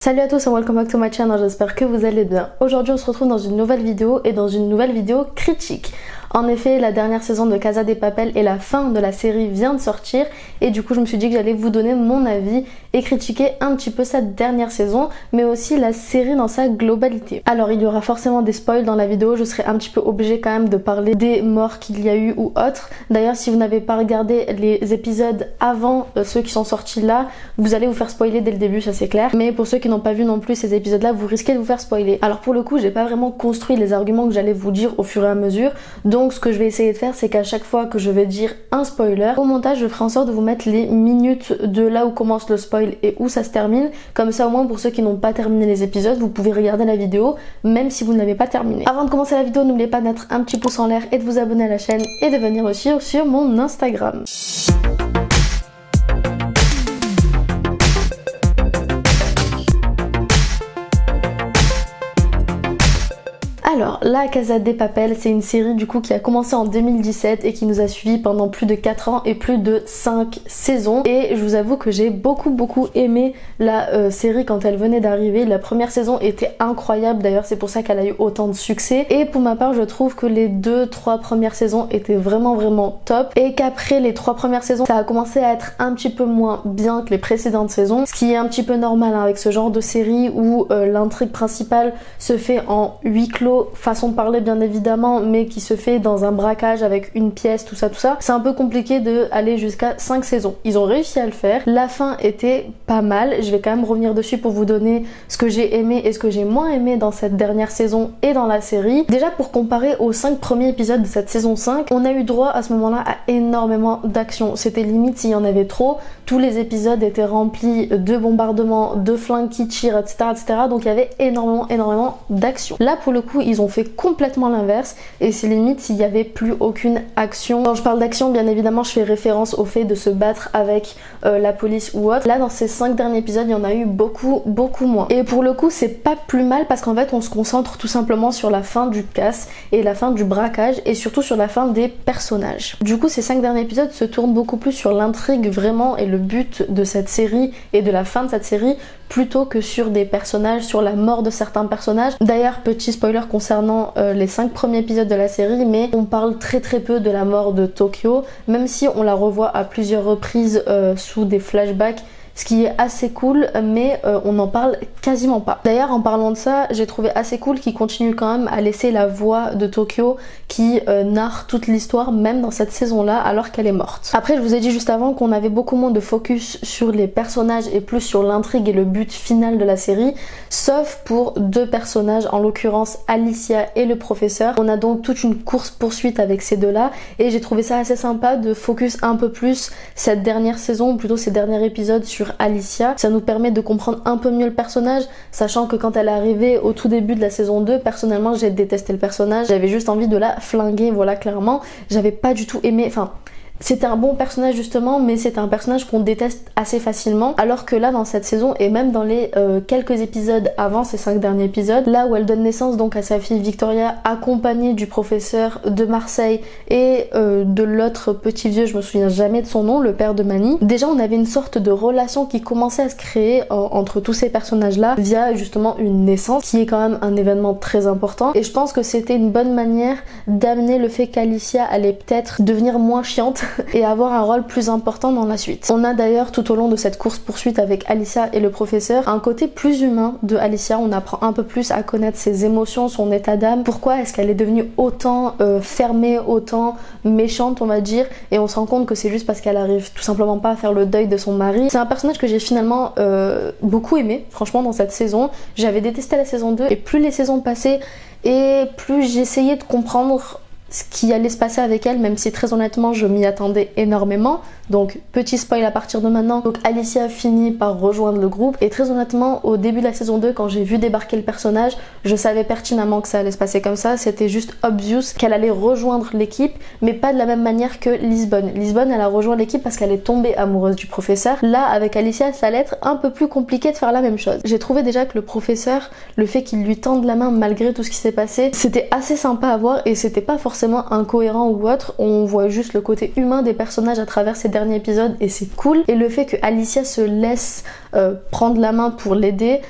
Salut à tous et welcome back to my channel, j'espère que vous allez bien. Aujourd'hui on se retrouve dans une nouvelle vidéo et dans une nouvelle vidéo critique. En effet, la dernière saison de Casa de Papel et la fin de la série vient de sortir et du coup je me suis dit que j'allais vous donner mon avis et critiquer un petit peu cette dernière saison mais aussi la série dans sa globalité. Alors il y aura forcément des spoils dans la vidéo, je serai un petit peu obligée quand même de parler des morts qu'il y a eu ou autres. D'ailleurs si vous n'avez pas regardé les épisodes avant ceux qui sont sortis là, vous allez vous faire spoiler dès le début, ça c'est clair. Mais pour ceux qui n'ont pas vu non plus ces épisodes là, vous risquez de vous faire spoiler. Alors pour le coup j'ai pas vraiment construit les arguments que j'allais vous dire au fur et à mesure, donc ce que je vais essayer de faire c'est qu'à chaque fois que je vais dire un spoiler, au montage je ferai en sorte de vous mettre les minutes de là où commence le spoil et où ça se termine, comme ça au moins pour ceux qui n'ont pas terminé les épisodes vous pouvez regarder la vidéo même si vous ne l'avez pas terminée. Avant de commencer la vidéo, n'oubliez pas de mettre un petit pouce en l'air et de vous abonner à la chaîne et de venir aussi sur mon Instagram. Alors, La Casa de Papel, c'est une série du coup qui a commencé en 2017 et qui nous a suivis pendant plus de 4 ans et plus de 5 saisons. Et je vous avoue que j'ai beaucoup aimé la série quand elle venait d'arriver. La première saison était incroyable, d'ailleurs c'est pour ça qu'elle a eu autant de succès. Et pour ma part, je trouve que les 2-3 premières saisons étaient vraiment top. Et qu'après les 3 premières saisons, ça a commencé à être un petit peu moins bien que les précédentes saisons. Ce qui est un petit peu normal hein, avec ce genre de série où l'intrigue principale se fait en huis clos, façon de parler bien évidemment, mais qui se fait dans un braquage avec une pièce, tout ça. C'est un peu compliqué de aller jusqu'à 5 saisons. Ils ont réussi à le faire. La fin était pas mal. Je vais quand même revenir dessus pour vous donner ce que j'ai aimé et ce que j'ai moins aimé dans cette dernière saison et dans la série. Déjà pour comparer aux 5 premiers épisodes de cette saison 5, on a eu droit à ce moment-là à énormément d'action. C'était limite s'il y en avait trop. Tous les épisodes étaient remplis de bombardements, de flingues qui tirent, etc. Donc il y avait énormément d'action. Là pour le coup, ils ont fait complètement l'inverse et c'est limite s'il y avait plus aucune action. Quand je parle d'action, bien évidemment, je fais référence au fait de se battre avec la police ou autre. Là, dans ces 5 derniers épisodes, il y en a eu beaucoup moins. Et pour le coup, c'est pas plus mal parce qu'en fait, on se concentre tout simplement sur la fin du casse et la fin du braquage et surtout sur la fin des personnages. Du coup, ces 5 derniers épisodes se tournent beaucoup plus sur l'intrigue vraiment et le but de cette série et de la fin de cette série plutôt que sur des personnages, sur la mort de certains personnages. D'ailleurs, petit spoiler concernant les 5 premiers épisodes de la série, mais on parle très peu de la mort de Tokyo, même si on la revoit à plusieurs reprises sous des flashbacks, ce qui est assez cool, mais on n'en parle quasiment pas. D'ailleurs, en parlant de ça, j'ai trouvé assez cool qu'ils continuent quand même à laisser la voix de Tokyo qui narre toute l'histoire, même dans cette saison-là, alors qu'elle est morte. Après, je vous ai dit juste avant qu'on avait beaucoup moins de focus sur les personnages et plus sur l'intrigue et le but final de la série, sauf pour 2 personnages, en l'occurrence Alicia et le professeur. On a donc toute une course-poursuite avec ces deux-là, et j'ai trouvé ça assez sympa de focus un peu plus cette dernière saison, ou plutôt ces derniers épisodes sur Alicia. Ça nous permet de comprendre un peu mieux le personnage, sachant que quand elle est arrivée au tout début de la saison 2, personnellement j'ai détesté le personnage, j'avais juste envie de la flinguer, voilà, clairement. J'avais pas du tout aimé, enfin c'était un bon personnage justement, mais c'est un personnage qu'on déteste assez facilement, alors que là dans cette saison et même dans les quelques épisodes avant ces 5 derniers épisodes, là où elle donne naissance donc à sa fille Victoria, accompagnée du professeur de Marseille et de l'autre petit vieux, je me souviens jamais de son nom, le père de Manny. Déjà on avait une sorte de relation qui commençait à se créer entre tous ces personnages là via justement une naissance, qui est quand même un événement très important, et je pense que c'était une bonne manière d'amener le fait qu'Alicia allait peut-être devenir moins chiante et avoir un rôle plus important dans la suite. On a d'ailleurs tout au long de cette course-poursuite avec Alicia et le professeur un côté plus humain de Alicia. On apprend un peu plus à connaître ses émotions, son état d'âme, pourquoi est-ce qu'elle est devenue autant fermée, autant méchante on va dire, et on se rend compte que c'est juste parce qu'elle arrive tout simplement pas à faire le deuil de son mari. C'est un personnage que j'ai finalement beaucoup aimé, franchement, dans cette saison. J'avais détesté la saison 2 et plus les saisons passaient et plus j'essayais de comprendre ce qui allait se passer avec elle, même si très honnêtement je m'y attendais énormément. Donc petit spoil à partir de maintenant, donc Alicia finit par rejoindre le groupe, et très honnêtement au début de la saison 2 quand j'ai vu débarquer le personnage, je savais pertinemment que ça allait se passer comme ça. C'était juste obvious qu'elle allait rejoindre l'équipe, mais pas de la même manière que Lisbonne. Lisbonne elle a rejoint l'équipe parce qu'elle est tombée amoureuse du professeur. Là avec Alicia ça allait être un peu plus compliqué de faire la même chose. J'ai trouvé déjà que le professeur, le fait qu'il lui tende la main malgré tout ce qui s'est passé, c'était assez sympa à voir et c'était pas forcément incohérent ou autre. On voit juste le côté humain des personnages à travers ces derniers épisodes et c'est cool. Et le fait que Alicia se laisse prendre la main pour l'aider,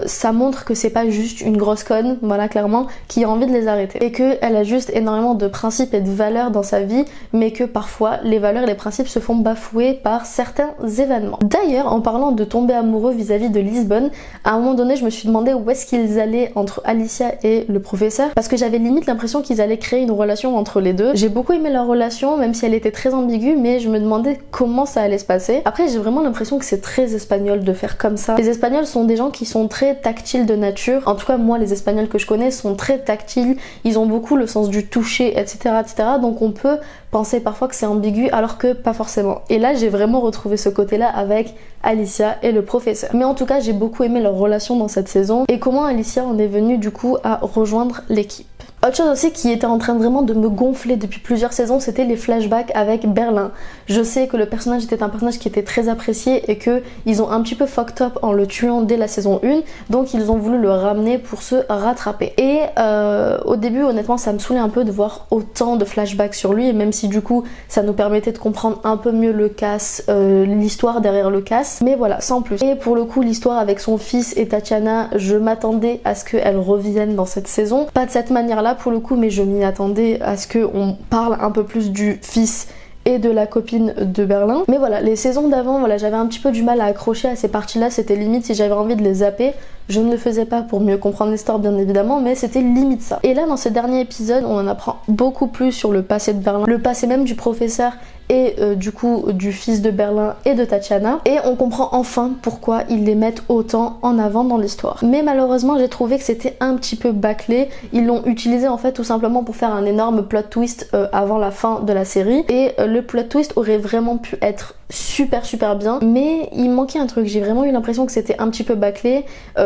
ça montre que c'est pas juste une grosse conne, voilà clairement, qui a envie de les arrêter. Et qu'elle a juste énormément de principes et de valeurs dans sa vie, mais que parfois les valeurs et les principes se font bafouer par certains événements. D'ailleurs, en parlant de tomber amoureux vis-à-vis de Lisbonne, à un moment donné je me suis demandé où est-ce qu'ils allaient entre Alicia et le professeur, parce que j'avais limite l'impression qu'ils allaient créer une relation entre les deux. J'ai beaucoup aimé leur relation, même si elle était très ambiguë, mais je me demandais comment ça allait se passer. Après j'ai vraiment l'impression que c'est très espagnol de faire comme ça. Les Espagnols sont des gens qui sont très tactiles de nature, en tout cas moi les Espagnols que je connais sont très tactiles, ils ont beaucoup le sens du toucher, etc., etc., donc on peut penser parfois que c'est ambigu alors que pas forcément. Et là j'ai vraiment retrouvé ce côté-là avec Alicia et le professeur. Mais en tout cas j'ai beaucoup aimé leur relation dans cette saison et comment Alicia en est venue du coup à rejoindre l'équipe. Autre chose aussi qui était en train vraiment de me gonfler depuis plusieurs saisons, c'était les flashbacks avec Berlin. Je sais que le personnage était un personnage qui était très apprécié et que ils ont un petit peu fucked up en le tuant dès la saison 1, donc ils ont voulu le ramener pour se rattraper. Et au début honnêtement ça me saoulait un peu de voir autant de flashbacks sur lui, et même si du coup ça nous permettait de comprendre un peu mieux le casse, l'histoire derrière le casse, mais voilà, sans plus. Et pour le coup l'histoire avec son fils et Tatiana, je m'attendais à ce qu'elle revienne dans cette saison, pas de cette manière là pour le coup, mais je m'y attendais à ce qu'on parle un peu plus du fils et de la copine de Berlin. Mais voilà, les saisons d'avant, voilà, j'avais un petit peu du mal à accrocher à ces parties-là, c'était limite si j'avais envie de les zapper. Je ne le faisais pas pour mieux comprendre l'histoire bien évidemment, mais c'était limite ça. Et là dans ce dernier épisode, on en apprend beaucoup plus sur le passé de Berlin, le passé même du professeur et du coup du fils de Berlin et de Tatiana, et on comprend enfin pourquoi ils les mettent autant en avant dans l'histoire. Mais malheureusement j'ai trouvé que c'était un petit peu bâclé, ils l'ont utilisé en fait tout simplement pour faire un énorme plot twist avant la fin de la série, et le plot twist aurait vraiment pu être super bien, mais il manquait un truc, j'ai vraiment eu l'impression que c'était un petit peu bâclé,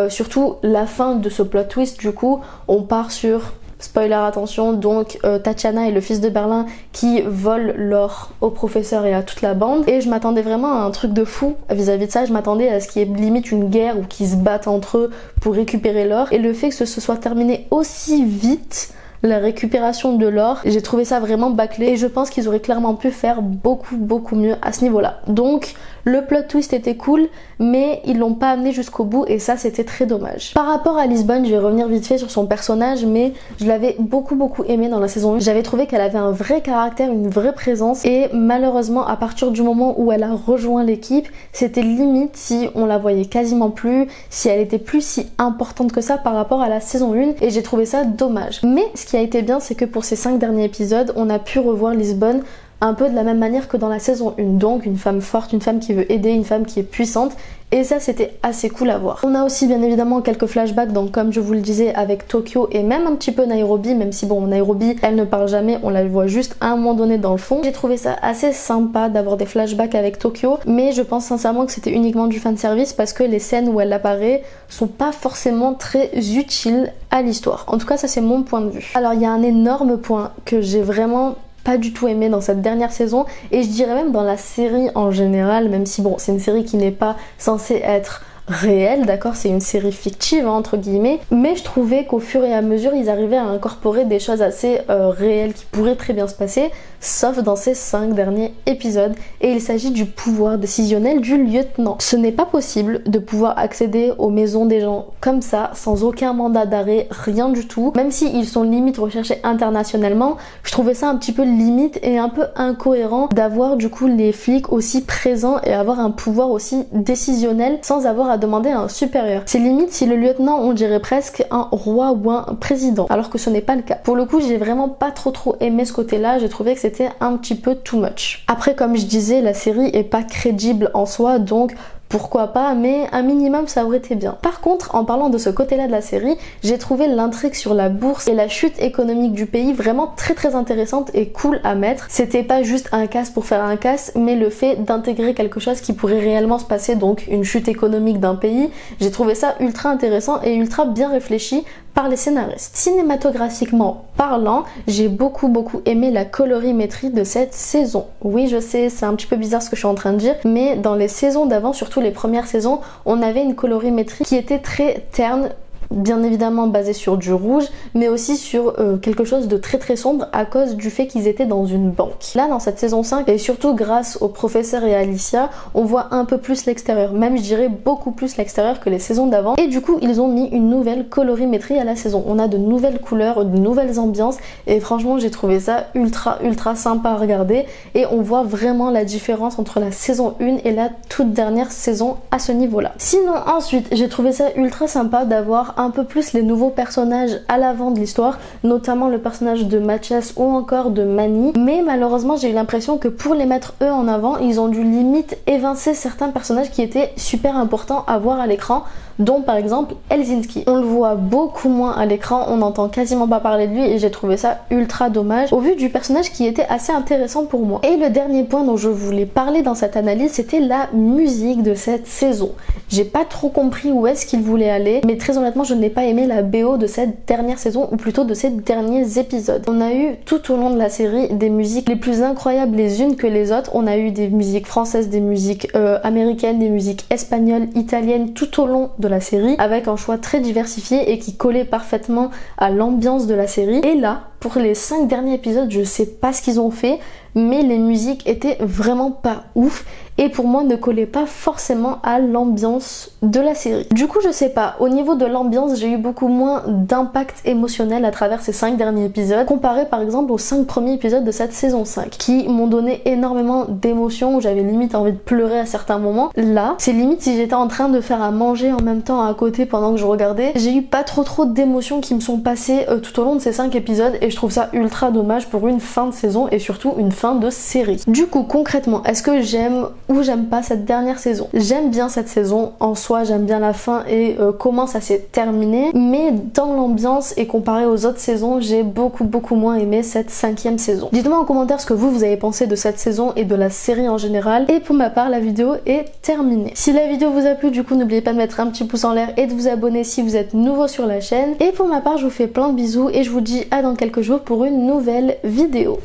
surtout la fin de ce plot twist. Du coup on part sur, spoiler attention, donc Tatiana et le fils de Berlin qui volent l'or au professeur et à toute la bande, et je m'attendais vraiment à un truc de fou vis-à-vis de ça. Je m'attendais à ce qu'il y ait limite une guerre ou qu'ils se battent entre eux pour récupérer l'or, et le fait que ce soit terminé aussi vite, la récupération de l'or, j'ai trouvé ça vraiment bâclé, et je pense qu'ils auraient clairement pu faire beaucoup mieux à ce niveau là. Donc le plot twist était cool, mais ils l'ont pas amené jusqu'au bout, et ça c'était très dommage. Par rapport à Lisbonne, je vais revenir vite fait sur son personnage, mais je l'avais beaucoup aimé dans la saison 1. J'avais trouvé qu'elle avait un vrai caractère, une vraie présence, et malheureusement à partir du moment où elle a rejoint l'équipe, c'était limite si on la voyait quasiment plus, si elle était plus si importante que ça par rapport à la saison 1, et j'ai trouvé ça dommage. Mais ce qui a été bien, c'est que pour ces 5 derniers épisodes, on a pu revoir Lisbonne un peu de la même manière que dans la saison 1, donc une femme forte, une femme qui veut aider, une femme qui est puissante, et ça c'était assez cool à voir. On a aussi bien évidemment quelques flashbacks, donc comme je vous le disais avec Tokyo et même un petit peu Nairobi, même si bon Nairobi elle ne parle jamais, on la voit juste à un moment donné dans le fond. J'ai trouvé ça assez sympa d'avoir des flashbacks avec Tokyo, mais je pense sincèrement que c'était uniquement du fanservice parce que les scènes où elle apparaît sont pas forcément très utiles à l'histoire. En tout cas ça c'est mon point de vue. Alors il y a un énorme point que j'ai vraiment pas du tout aimé dans cette dernière saison, et je dirais même dans la série en général, même si bon c'est une série qui n'est pas censée être réelle, d'accord, c'est une série fictive hein, entre guillemets, mais je trouvais qu'au fur et à mesure ils arrivaient à incorporer des choses assez réelles qui pourraient très bien se passer, sauf dans ces 5 derniers épisodes, et il s'agit du pouvoir décisionnel du lieutenant. Ce n'est pas possible de pouvoir accéder aux maisons des gens comme ça, sans aucun mandat d'arrêt, rien du tout, même si ils sont limite recherchés internationalement. Je trouvais ça un petit peu limite et un peu incohérent d'avoir du coup les flics aussi présents et avoir un pouvoir aussi décisionnel sans avoir à demander à un supérieur. C'est limite si le lieutenant on dirait presque un roi ou un président, alors que ce n'est pas le cas. Pour le coup j'ai vraiment pas trop aimé ce côté là, j'ai trouvé que c'était un petit peu too much. Après comme je disais, la série est pas crédible en soi, donc pourquoi pas, mais un minimum ça aurait été bien. Par contre, en parlant de ce côté-là de la série, j'ai trouvé l'intrigue sur la bourse et la chute économique du pays vraiment très intéressante et cool à mettre. C'était pas juste un casse pour faire un casse, mais le fait d'intégrer quelque chose qui pourrait réellement se passer, donc une chute économique d'un pays. J'ai trouvé ça ultra intéressant et ultra bien réfléchi par les scénaristes. Cinématographiquement parlant, j'ai beaucoup aimé la colorimétrie de cette saison. Oui, je sais, c'est un petit peu bizarre ce que je suis en train de dire, mais dans les saisons d'avant, surtout les premières saisons, on avait une colorimétrie qui était très terne, bien évidemment basé sur du rouge, mais aussi sur quelque chose de très très sombre à cause du fait qu'ils étaient dans une banque. Là dans cette saison 5, et surtout grâce au professeur et à Alicia, on voit un peu plus l'extérieur, même je dirais beaucoup plus l'extérieur que les saisons d'avant, et du coup ils ont mis une nouvelle colorimétrie à la saison. On a de nouvelles couleurs, de nouvelles ambiances, et franchement j'ai trouvé ça ultra sympa à regarder, et on voit vraiment la différence entre la saison 1 et la toute dernière saison à ce niveau là. Sinon ensuite j'ai trouvé ça ultra sympa d'avoir un peu plus les nouveaux personnages à l'avant de l'histoire, notamment le personnage de Mathias ou encore de Manny, mais malheureusement j'ai eu l'impression que pour les mettre eux en avant, ils ont dû limite évincer certains personnages qui étaient super importants à voir à l'écran, dont par exemple Helsinki. On le voit beaucoup moins à l'écran, on n'entend quasiment pas parler de lui et j'ai trouvé ça ultra dommage au vu du personnage qui était assez intéressant pour moi. Et le dernier point dont je voulais parler dans cette analyse, c'était la musique de cette saison. J'ai pas trop compris où est-ce qu'il voulait aller, mais très honnêtement je n'ai pas aimé la BO de cette dernière saison, ou plutôt de ces derniers épisodes. On a eu tout au long de la série des musiques les plus incroyables les unes que les autres. On a eu des musiques françaises, des musiques américaines, des musiques espagnoles, italiennes tout au long de la série, avec un choix très diversifié et qui collait parfaitement à l'ambiance de la série. Et là, pour les 5 derniers épisodes, je sais pas ce qu'ils ont fait, mais les musiques étaient vraiment pas ouf et pour moi ne collaient pas forcément à l'ambiance de la série. Du coup je sais pas, au niveau de l'ambiance j'ai eu beaucoup moins d'impact émotionnel à travers ces 5 derniers épisodes comparé par exemple aux 5 premiers épisodes de cette saison 5 qui m'ont donné énormément d'émotions, où j'avais limite envie de pleurer à certains moments. Là c'est limite si j'étais en train de faire à manger en même temps à côté pendant que je regardais. J'ai eu pas trop d'émotions qui me sont passées tout au long de ces 5 épisodes et je trouve ça ultra dommage pour une fin de saison et surtout une fin de série. Du coup concrètement, est-ce que j'aime ou j'aime pas cette dernière saison? J'aime bien cette saison en soi, j'aime bien la fin et comment ça s'est terminé, mais dans l'ambiance et comparé aux autres saisons, j'ai beaucoup moins aimé cette 5e saison. Dites-moi en commentaire ce que vous avez pensé de cette saison et de la série en général, et pour ma part la vidéo est terminée. Si la vidéo vous a plu, du coup n'oubliez pas de mettre un petit pouce en l'air et de vous abonner si vous êtes nouveau sur la chaîne, et pour ma part je vous fais plein de bisous et je vous dis à dans quelques jours pour une nouvelle vidéo.